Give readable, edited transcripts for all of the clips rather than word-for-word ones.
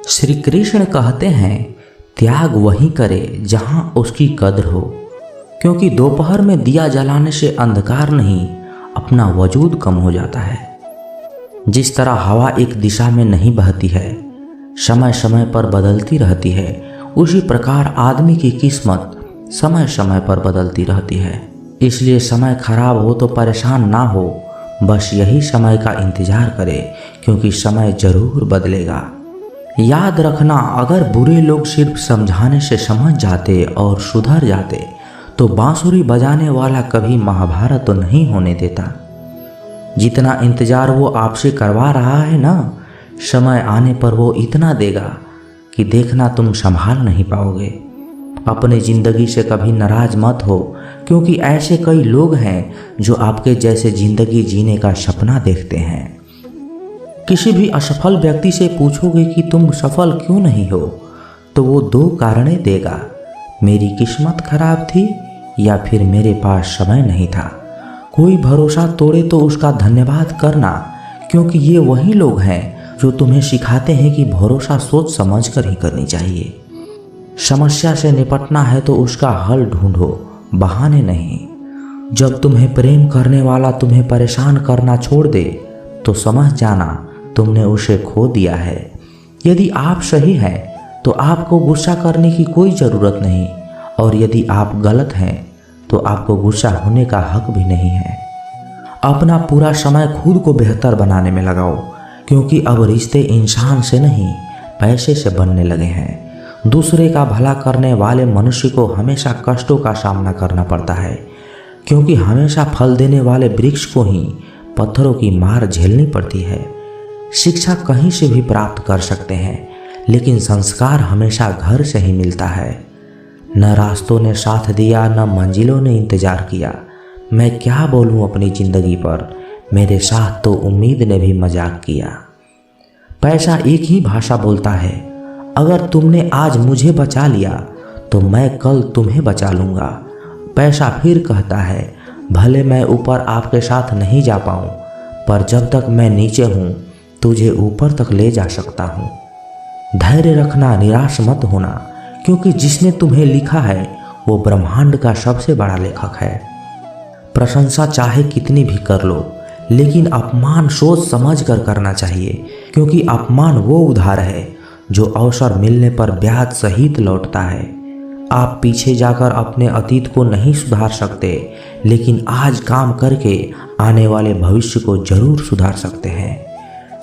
श्री कृष्ण कहते हैं, त्याग वहीं करे जहां उसकी कद्र हो, क्योंकि दोपहर में दिया जलाने से अंधकार नहीं अपना वजूद कम हो जाता है। जिस तरह हवा एक दिशा में नहीं बहती है, समय समय पर बदलती रहती है, उसी प्रकार आदमी की किस्मत समय समय पर बदलती रहती है। इसलिए समय खराब हो तो परेशान ना हो, बस यही समय का इंतजार करे, क्योंकि समय जरूर बदलेगा। याद रखना, अगर बुरे लोग सिर्फ समझाने से समझ जाते और सुधर जाते तो बांसुरी बजाने वाला कभी महाभारत तो नहीं होने देता। जितना इंतजार वो आपसे करवा रहा है ना, समय आने पर वो इतना देगा कि देखना तुम संभाल नहीं पाओगे। अपने जिंदगी से कभी नाराज मत हो, क्योंकि ऐसे कई लोग हैं जो आपके जैसे जिंदगी जीने का सपना देखते हैं। किसी भी असफल व्यक्ति से पूछोगे कि तुम सफल क्यों नहीं हो, तो वो दो कारणें देगा, मेरी किस्मत खराब थी या फिर मेरे पास समय नहीं था। कोई भरोसा तोड़े तो उसका धन्यवाद करना, क्योंकि ये वही लोग हैं जो तुम्हें सिखाते हैं कि भरोसा सोच समझ कर ही करनी चाहिए। समस्या से निपटना है तो उसका हल ढूंढो, बहाने नहीं। जब तुम्हें प्रेम करने वाला तुम्हें परेशान करना छोड़ दे तो समझ जाना तुमने उसे खो दिया है। यदि आप सही हैं तो आपको गुस्सा करने की कोई ज़रूरत नहीं, और यदि आप गलत हैं तो आपको गुस्सा होने का हक भी नहीं है। अपना पूरा समय खुद को बेहतर बनाने में लगाओ, क्योंकि अब रिश्ते इंसान से नहीं पैसे से बनने लगे हैं। दूसरे का भला करने वाले मनुष्य को हमेशा कष्टों का सामना करना पड़ता है, क्योंकि हमेशा फल देने वाले वृक्ष को ही पत्थरों की मार झेलनी पड़ती है। शिक्षा कहीं से भी प्राप्त कर सकते हैं, लेकिन संस्कार हमेशा घर से ही मिलता है। न रास्तों ने साथ दिया, न मंजिलों ने इंतजार किया। मैं क्या बोलूं अपनी जिंदगी पर, मेरे साथ तो उम्मीद ने भी मजाक किया। पैसा एक ही भाषा बोलता है, अगर तुमने आज मुझे बचा लिया तो मैं कल तुम्हें बचा लूँगा। पैसा फिर कहता है, भले मैं ऊपर आपके साथ नहीं जा पाऊँ, पर जब तक मैं नीचे हूँ तुझे ऊपर तक ले जा सकता हूँ। धैर्य रखना, निराश मत होना, क्योंकि जिसने तुम्हें लिखा है वो ब्रह्मांड का सबसे बड़ा लेखक है। प्रशंसा चाहे कितनी भी कर लो, लेकिन अपमान सोच समझ कर करना चाहिए, क्योंकि अपमान वो उधार है जो अवसर मिलने पर ब्याज सहित लौटता है। आप पीछे जाकर अपने अतीत को नहीं सुधार सकते, लेकिन आज काम करके आने वाले भविष्य को जरूर सुधार सकते हैं।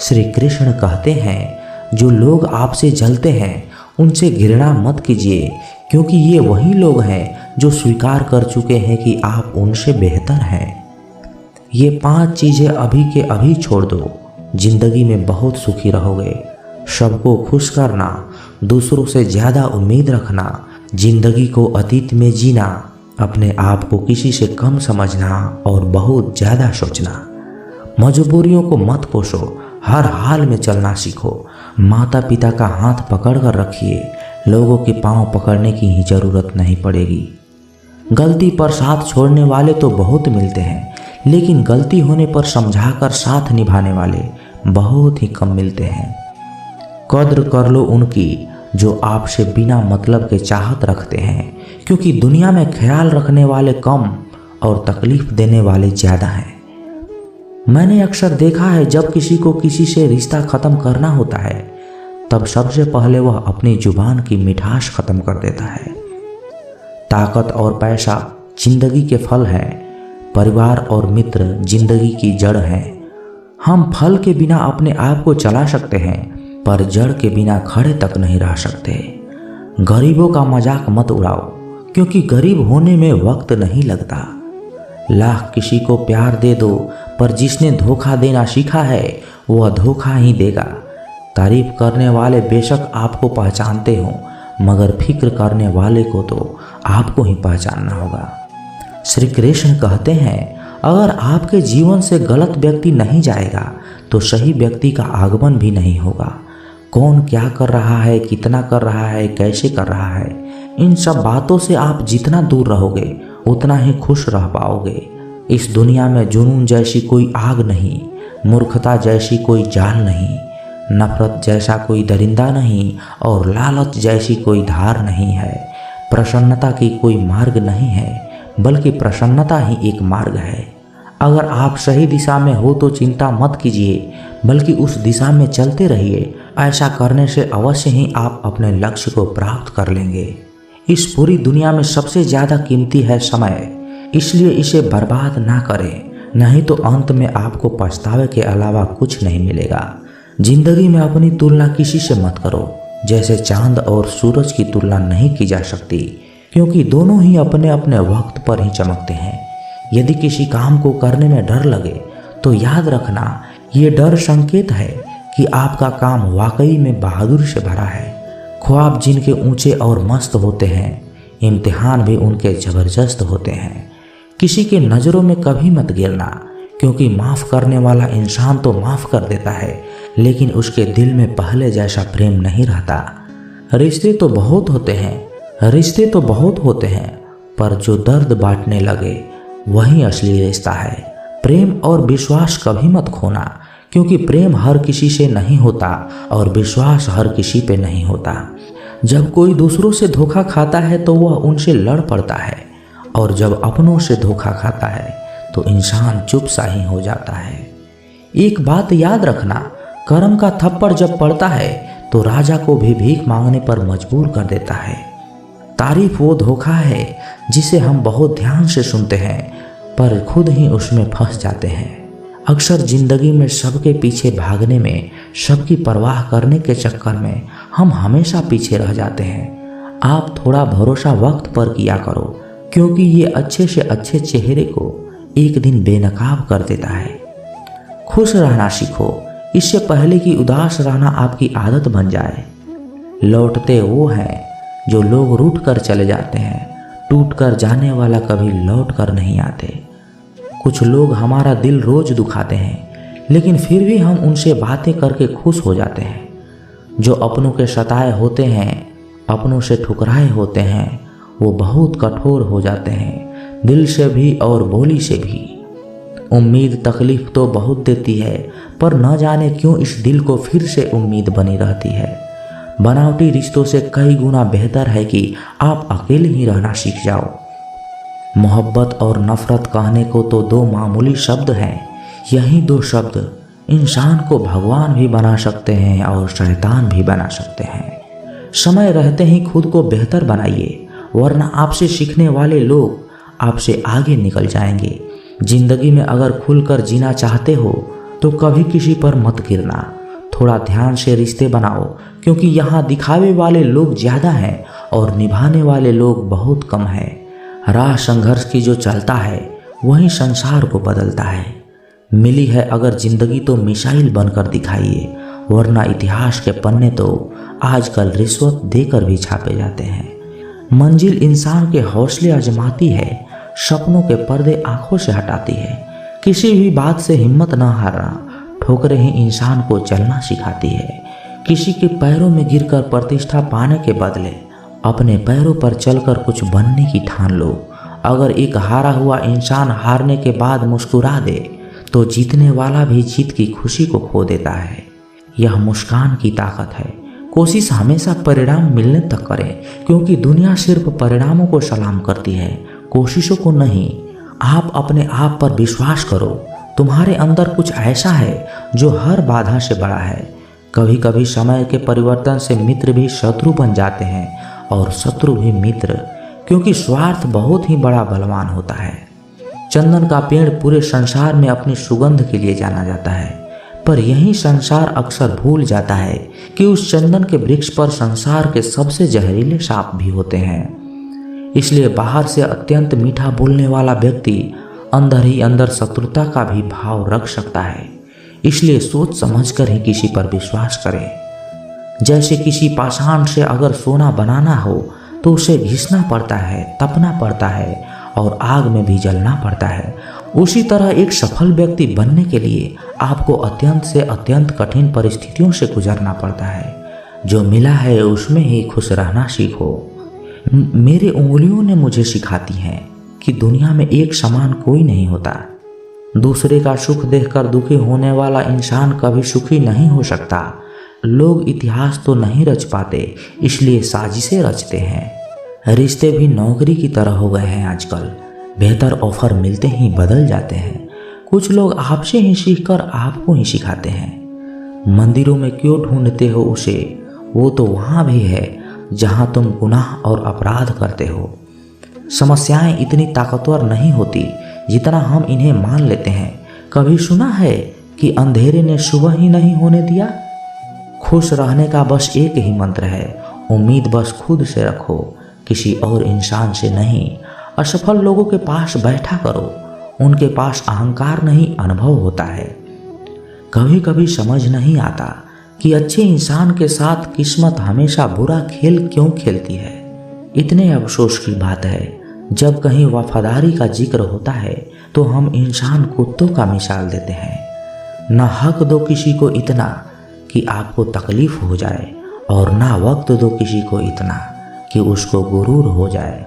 श्री कृष्ण कहते हैं, जो लोग आपसे जलते हैं उनसे घृणा मत कीजिए, क्योंकि ये वही लोग हैं जो स्वीकार कर चुके हैं कि आप उनसे बेहतर हैं। ये 5 चीज़ें अभी के अभी छोड़ दो, जिंदगी में बहुत सुखी रहोगे। सबको खुश करना, दूसरों से ज़्यादा उम्मीद रखना, जिंदगी को अतीत में जीना, अपने आप को किसी से कम समझना और बहुत ज़्यादा सोचना। मजबूरियों को मत कोसो, हर हाल में चलना सीखो। माता पिता का हाथ पकड़ कर रखिए, लोगों के पांव पकड़ने की ही ज़रूरत नहीं पड़ेगी। गलती पर साथ छोड़ने वाले तो बहुत मिलते हैं, लेकिन गलती होने पर समझाकर साथ निभाने वाले बहुत ही कम मिलते हैं। कद्र कर लो उनकी जो आपसे बिना मतलब के चाहत रखते हैं, क्योंकि दुनिया में ख्याल रखने वाले कम और तकलीफ देने वाले ज़्यादा हैं। मैंने अक्सर देखा है, जब किसी को किसी से रिश्ता ख़त्म करना होता है तब सबसे पहले वह अपनी जुबान की मिठास ख़त्म कर देता है। ताकत और पैसा जिंदगी के फल हैं, परिवार और मित्र जिंदगी की जड़ हैं। हम फल के बिना अपने आप को चला सकते हैं, पर जड़ के बिना खड़े तक नहीं रह सकते। गरीबों का मजाक मत उड़ाओ, क्योंकि गरीब होने में वक्त नहीं लगता। लाख किसी को प्यार दे दो, पर जिसने धोखा देना सीखा है वह धोखा ही देगा। तारीफ करने वाले बेशक आपको पहचानते हो, मगर फिक्र करने वाले को तो आपको ही पहचानना होगा। श्री कृष्ण कहते हैं, अगर आपके जीवन से गलत व्यक्ति नहीं जाएगा तो सही व्यक्ति का आगमन भी नहीं होगा। कौन क्या कर रहा है, कितना कर रहा है, कैसे कर रहा है, इन सब बातों से आप जितना दूर रहोगे उतना ही खुश रह पाओगे। इस दुनिया में जुनून जैसी कोई आग नहीं, मूर्खता जैसी कोई जाल नहीं, नफरत जैसा कोई दरिंदा नहीं और लालच जैसी कोई धार नहीं है। प्रसन्नता की कोई मार्ग नहीं है, बल्कि प्रसन्नता ही एक मार्ग है। अगर आप सही दिशा में हो तो चिंता मत कीजिए, बल्कि उस दिशा में चलते रहिए। ऐसा करने से अवश्य ही आप अपने लक्ष्य को प्राप्त कर लेंगे। इस पूरी दुनिया में सबसे ज़्यादा कीमती है समय, इसलिए इसे बर्बाद ना करें, नहीं तो अंत में आपको पछतावे के अलावा कुछ नहीं मिलेगा। जिंदगी में अपनी तुलना किसी से मत करो। जैसे चांद और सूरज की तुलना नहीं की जा सकती, क्योंकि दोनों ही अपने अपने वक्त पर ही चमकते हैं। यदि किसी काम को करने में डर लगे तो याद रखना, ये डर संकेत है कि आपका काम वाकई में बहादुरी से भरा है। ख्वाब जिनके ऊंचे और मस्त होते हैं, इम्तिहान भी उनके ज़बरदस्त होते हैं। किसी के नज़रों में कभी मत गिरना, क्योंकि माफ़ करने वाला इंसान तो माफ़ कर देता है, लेकिन उसके दिल में पहले जैसा प्रेम नहीं रहता। रिश्ते तो बहुत होते हैं, पर जो दर्द बांटने लगे वही असली रिश्ता है। प्रेम और विश्वास कभी मत खोना, क्योंकि प्रेम हर किसी से नहीं होता और विश्वास हर किसी पे नहीं होता। जब कोई दूसरों से धोखा खाता है तो वह उनसे लड़ पड़ता है, और जब अपनों से धोखा खाता है तो इंसान चुप सा ही हो जाता है। एक बात याद रखना, कर्म का थप्पड़ जब पड़ता है तो राजा को भी भीख मांगने पर मजबूर कर देता है। तारीफ वो धोखा है जिसे हम बहुत ध्यान से सुनते हैं, पर खुद ही उसमें फंस जाते हैं। अक्सर जिंदगी में सबके पीछे भागने में, सबकी परवाह करने के चक्कर में हम हमेशा पीछे रह जाते हैं। आप थोड़ा भरोसा वक्त पर किया करो, क्योंकि ये अच्छे से अच्छे चेहरे को एक दिन बेनकाब कर देता है। खुश रहना सीखो, इससे पहले कि उदास रहना आपकी आदत बन जाए। लौटते वो हैं जो लोग रूठ कर चले जाते हैं, टूट कर जाने वाला कभी लौट कर नहीं आते। कुछ लोग हमारा दिल रोज दुखाते हैं, लेकिन फिर भी हम उनसे बातें करके खुश हो जाते हैं। जो अपनों के सताए होते हैं, अपनों से ठुकराए होते हैं, वो बहुत कठोर हो जाते हैं, दिल से भी और बोली से भी। उम्मीद तकलीफ तो बहुत देती है, पर न जाने क्यों इस दिल को फिर से उम्मीद बनी रहती है। बनावटी रिश्तों से कई गुना बेहतर है कि आप अकेले ही रहना सीख जाओ। मोहब्बत और नफरत कहने को तो दो मामूली शब्द हैं। यही दो शब्द इंसान को भगवान भी बना सकते हैं और शैतान भी बना सकते हैं। समय रहते ही खुद को बेहतर बनाइए, वरना आपसे सीखने वाले लोग आपसे आगे निकल जाएंगे। जिंदगी में अगर खुलकर जीना चाहते हो तो कभी किसी पर मत गिरना। थोड़ा ध्यान से रिश्ते बनाओ, क्योंकि यहाँ दिखावे वाले लोग ज़्यादा हैं और निभाने वाले लोग बहुत कम हैं। राह संघर्ष की जो चलता है वही संसार को बदलता है। मिली है अगर जिंदगी तो मिसाइल बनकर दिखाइए, वरना इतिहास के पन्ने तो आजकल रिश्वत देकर भी छापे जाते हैं। मंजिल इंसान के हौसले आजमाती है, सपनों के पर्दे आंखों से हटाती है। किसी भी बात से हिम्मत न हारना, ठोकरें ही इंसान को चलना सिखाती है। किसी के पैरों में गिरकर प्रतिष्ठा पाने के बदले अपने पैरों पर चलकर कुछ बनने की ठान लो। अगर एक हारा हुआ इंसान हारने के बाद मुस्कुरा दे तो जीतने वाला भी जीत की खुशी को खो देता है। यह मुस्कान की ताकत है। कोशिश हमेशा परिणाम मिलने तक करें, क्योंकि दुनिया सिर्फ परिणामों को सलाम करती है, कोशिशों को नहीं। आप अपने आप पर विश्वास करो। तुम्हारे अंदर कुछ ऐसा है जो हर बाधा से बड़ा है। कभी कभी समय के परिवर्तन से मित्र भी शत्रु बन जाते हैं और शत्रु भी मित्र, क्योंकि स्वार्थ बहुत ही बड़ा बलवान होता है। चंदन का पेड़ पूरे संसार में अपनी सुगंध के लिए जाना जाता है, पर यही संसार अक्सर भूल जाता है कि उस चंदन के वृक्ष पर संसार के सबसे जहरीले सांप भी होते हैं। इसलिए बाहर से अत्यंत मीठा बोलने वाला व्यक्ति अंदर ही अंदर शत्रुता का भी भाव रख सकता है। इसलिए सोच समझकर ही किसी पर विश्वास करें। जैसे किसी पाषाण से अगर सोना बनाना हो तो उसे घिसना पड़ता है, तपना पड़ता है और आग में भी जलना पड़ता है। उसी तरह एक सफल व्यक्ति बनने के लिए आपको अत्यंत से अत्यंत कठिन परिस्थितियों से गुजरना पड़ता है। जो मिला है उसमें ही खुश रहना सीखो। मेरी उंगलियों ने मुझे सिखाती हैं कि दुनिया में एक समान कोई नहीं होता। दूसरे का सुख देखकर दुखी होने वाला इंसान कभी सुखी नहीं हो सकता, लोग इतिहास तो नहीं रच पाते, इसलिए साजिशें रचते हैं। रिश्ते भी नौकरी की तरह हो गए हैं आजकल, बेहतर ऑफर मिलते ही बदल जाते हैं। कुछ लोग आपसे ही सीखकर आपको ही सिखाते हैं। मंदिरों में क्यों ढूंढते हो उसे, वो तो वहाँ भी है जहाँ तुम गुनाह और अपराध करते हो। समस्याएं इतनी ताकतवर नहीं होती जितना हम इन्हें मान लेते हैं। कभी सुना है कि अंधेरे ने सुबह ही नहीं होने दिया? खुश रहने का बस एक ही मंत्र है, उम्मीद बस खुद से रखो, किसी और इंसान से नहीं। असफल लोगों के पास बैठा करो, उनके पास अहंकार नहीं अनुभव होता है। कभी कभी समझ नहीं आता कि अच्छे इंसान के साथ किस्मत हमेशा बुरा खेल क्यों खेलती है। इतने अफसोस की बात है, जब कहीं वफादारी का जिक्र होता है तो हम इंसान कुत्तों का मिसाल देते हैं। न हक दो किसी को इतना कि आपको तकलीफ हो जाए, और ना वक्त दो किसी को इतना कि उसको गुरूर हो जाए।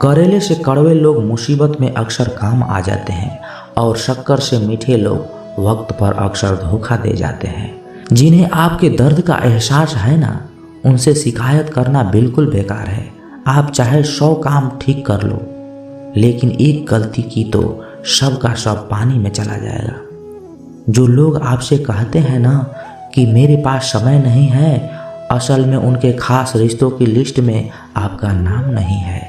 करेले से कड़वे लोग मुसीबत में अक्सर काम आ जाते हैं, और शक्कर से मीठे लोग वक्त पर अक्सर धोखा दे जाते हैं। जिन्हें आपके दर्द का एहसास है ना, उनसे शिकायत करना बिल्कुल बेकार है। आप चाहे 100 काम ठीक कर लो, लेकिन एक गलती की तो सब का सब पानी में चला जाएगा। जो लोग आपसे कहते हैं ना कि मेरे पास समय नहीं है, असल में उनके खास रिश्तों की लिस्ट में आपका नाम नहीं है।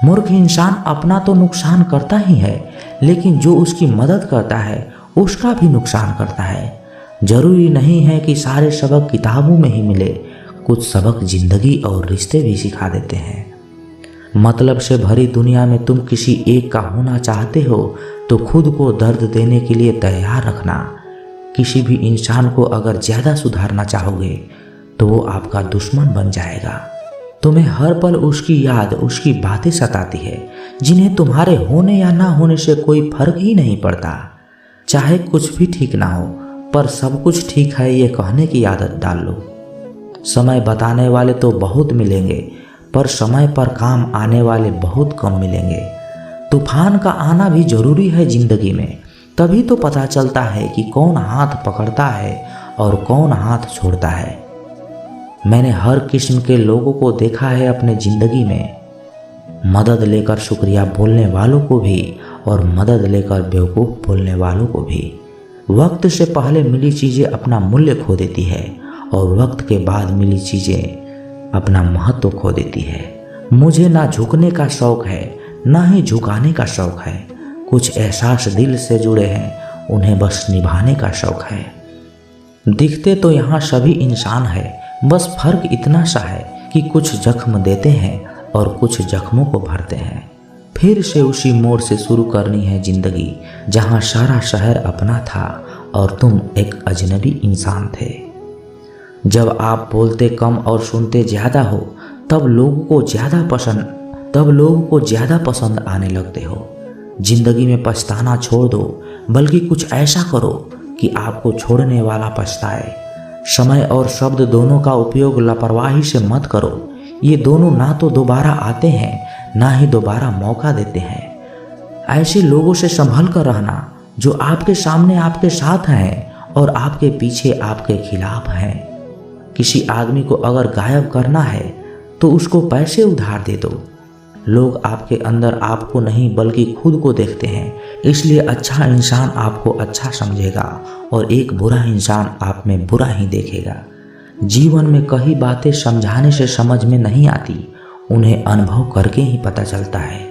मूर्ख इंसान अपना तो नुकसान करता ही है, लेकिन जो उसकी मदद करता है उसका भी नुकसान करता है। जरूरी नहीं है कि सारे सबक किताबों में ही मिले, कुछ सबक जिंदगी और रिश्ते भी सिखा देते हैं। मतलब से भरी दुनिया में तुम किसी एक का होना चाहते हो तो खुद को दर्द देने के लिए तैयार रखना। किसी भी इंसान को अगर ज़्यादा सुधारना चाहोगे तो वो आपका दुश्मन बन जाएगा। तुम्हें हर पल उसकी याद, उसकी बातें सताती है, जिन्हें तुम्हारे होने या ना होने से कोई फर्क ही नहीं पड़ता। चाहे कुछ भी ठीक ना हो, पर सब कुछ ठीक है ये कहने की आदत डाल लो। समय बताने वाले तो बहुत मिलेंगे, पर समय पर काम आने वाले बहुत कम मिलेंगे। तूफान का आना भी जरूरी है जिंदगी में, तभी तो पता चलता है कि कौन हाथ पकड़ता है और कौन हाथ छोड़ता है। मैंने हर किस्म के लोगों को देखा है अपने जिंदगी में, मदद लेकर शुक्रिया बोलने वालों को भी और मदद लेकर बेवकूफ़ बोलने वालों को भी। वक्त से पहले मिली चीज़ें अपना मूल्य खो देती है, और वक्त के बाद मिली चीज़ें अपना महत्व खो देती है। मुझे ना झुकने का शौक़ है, ना ही झुकाने का शौक़ है। कुछ एहसास दिल से जुड़े हैं, उन्हें बस निभाने का शौक़ है। दिखते तो यहाँ सभी इंसान है, बस फर्क इतना सा है कि कुछ जख्म देते हैं और कुछ जख्मों को भरते हैं। फिर से उसी मोड़ से शुरू करनी है जिंदगी, जहाँ सारा शहर अपना था और तुम एक अजनबी इंसान थे। जब आप बोलते कम और सुनते ज़्यादा हो, तब लोगों को ज़्यादा पसंद आने लगते हो। जिंदगी में पछताना छोड़ दो, बल्कि कुछ ऐसा करो कि आपको छोड़ने वाला पछताए। समय और शब्द दोनों का उपयोग लापरवाही से मत करो। ये दोनों ना तो दोबारा आते हैं, ना ही दोबारा मौका देते हैं। ऐसे लोगों से संभल कर रहना जो आपके सामने आपके साथ हैं और आपके पीछे आपके खिलाफ हैं। किसी आदमी को अगर गायब करना है तो उसको पैसे उधार दे दो। लोग आपके अंदर आपको नहीं बल्कि खुद को देखते हैं, इसलिए अच्छा इंसान आपको अच्छा समझेगा और एक बुरा इंसान आप में बुरा ही देखेगा। जीवन में कई बातें समझाने से समझ में नहीं आती, उन्हें अनुभव करके ही पता चलता है।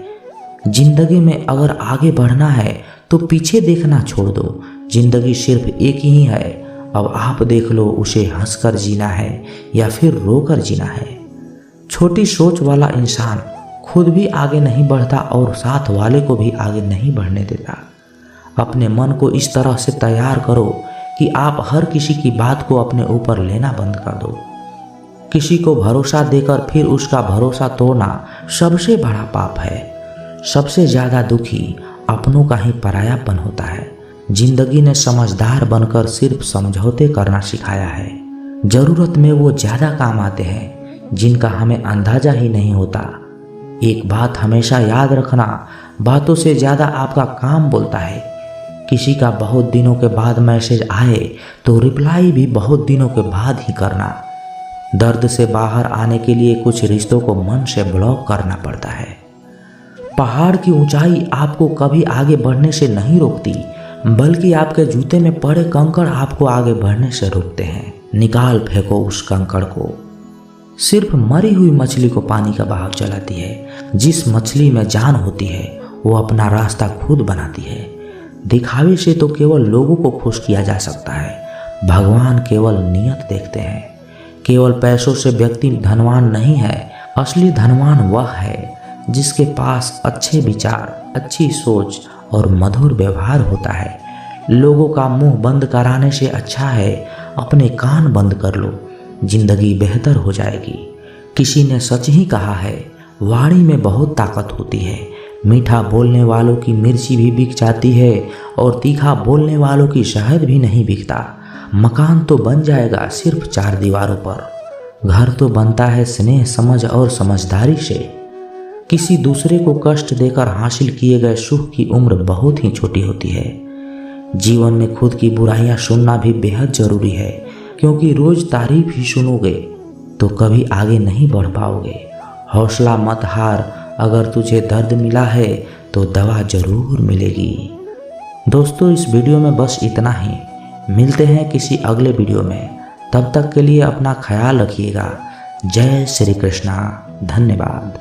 जिंदगी में अगर आगे बढ़ना है तो पीछे देखना छोड़ दो। जिंदगी सिर्फ एक ही है, अब आप देख लो उसे हंसकर जीना है या फिर रोकर जीना है। छोटी सोच वाला इंसान खुद भी आगे नहीं बढ़ता और साथ वाले को भी आगे नहीं बढ़ने देता। अपने मन को इस तरह से तैयार करो कि आप हर किसी की बात को अपने ऊपर लेना बंद कर दो। किसी को भरोसा देकर फिर उसका भरोसा तोड़ना सबसे बड़ा पाप है। सबसे ज़्यादा दुखी अपनों का ही परायापन होता है। जिंदगी ने समझदार बनकर सिर्फ समझौते करना सिखाया है। ज़रूरत में वो ज़्यादा काम आते हैं जिनका हमें अंदाज़ा ही नहीं होता। एक बात हमेशा याद रखना, बातों से ज़्यादा आपका काम बोलता है। किसी का बहुत दिनों के बाद मैसेज आए तो रिप्लाई भी बहुत दिनों के बाद ही करना। दर्द से बाहर आने के लिए कुछ रिश्तों को मन से ब्लॉक करना पड़ता है। पहाड़ की ऊंचाई आपको कभी आगे बढ़ने से नहीं रोकती, बल्कि आपके जूते में पड़े कंकड़ आपको आगे बढ़ने से रोकते हैं। निकाल फेंको उस कंकड़ को। सिर्फ मरी हुई मछली को पानी का बहाव चलाती है। जिस मछली में जान होती है वो अपना रास्ता खुद बनाती है। दिखावे से तो केवल लोगों को खुश किया जा सकता है, भगवान केवल नियत देखते हैं। केवल पैसों से व्यक्ति धनवान नहीं है, असली धनवान वह है जिसके पास अच्छे विचार, अच्छी सोच और मधुर व्यवहार होता है। लोगों का मुंह बंद कराने से अच्छा है अपने कान बंद कर लो, जिंदगी बेहतर हो जाएगी। किसी ने सच ही कहा है, वाणी में बहुत ताकत होती है। मीठा बोलने वालों की मिर्ची भी बिक जाती है और तीखा बोलने वालों की शहद भी नहीं बिकता। मकान तो बन जाएगा सिर्फ 4 दीवारों पर, घर तो बनता है स्नेह, समझ और समझदारी से। किसी दूसरे को कष्ट देकर हासिल किए गए सुख की उम्र बहुत ही छोटी होती है। जीवन में खुद की बुराइयां सुनना भी बेहद जरूरी है, क्योंकि रोज तारीफ ही सुनोगे तो कभी आगे नहीं बढ़ पाओगे। हौसला मत हार, अगर तुझे दर्द मिला है तो दवा जरूर मिलेगी। दोस्तों, इस वीडियो में बस इतना ही। मिलते हैं किसी अगले वीडियो में, तब तक के लिए अपना ख्याल रखिएगा। जय श्री कृष्णा। धन्यवाद।